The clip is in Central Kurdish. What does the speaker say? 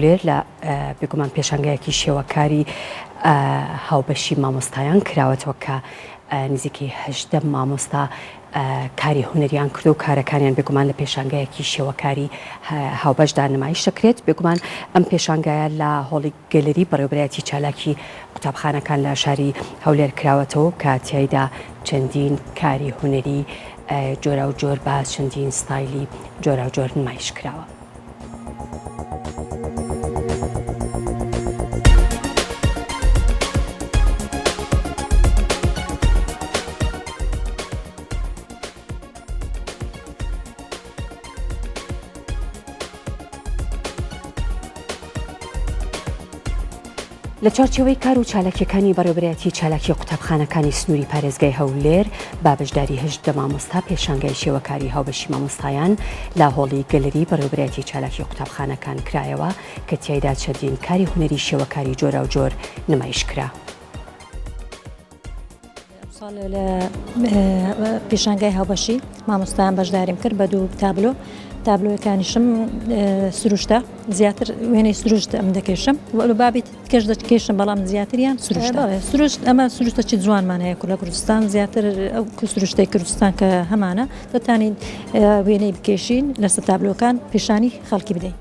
لێر لە بگومان پێشانگایەکی شێوەکاری هاوبەشی مامۆستایان کراوەتەوە کە نزیکەی 18 مامۆستا کاری هونەریان کرد و کارەکانیان بێگومان لە پێشانگایەکی شێوەکاری هاوبەشدا نمایش دەکرێت. بێگومان ئەم پێشانگایە لە هۆڵی گەلەری بەڕێوەبەرایەتی چالاکی قوتابخانەکان لە شاری هەولێر کراوەتەوە کە تیایدا چەندین کاری هونەری جۆرا و جۆر بە چەندین ستایلی جۆرا و جۆر نمایش کراوە. لە چارچێوەی کار و چالاکیەکانی بەڕێوەبەرایەتی چالاکی قوتابخانەکانی سنووری پارێزگای هەولێر بابەشداری 18 مامۆستا پێشانگای شێوەکاری هاوبەشی مامۆستایان لە هۆڵی گەلەری بەڕێوەبەرایەتی چالاکی قوتابخانەکان کرایەوە کە تیایدا چەندین کاری هونەری شێوەکاری جۆرا و جۆر نمایش کرا. ساڵ لە پێشانگای هاوبەشی مامۆستایان بەشداریم کرد بە 2 تابلۆ. تابلۆیەکانیشم سروشتە زیاتر وێنەی سروشت ئەم دەکێشم بابی کەش دەکێشم بەڵام زیاتریان سروشت ئەمە سروشتە چ جوانمان هەیە لە کوردستان زیاتر ئەو سروشتەی کوردستان کە هەمانە دەتوانین وێنەی بکێشین لەسەر تابلۆکان پیشانی خەڵکی بدەین.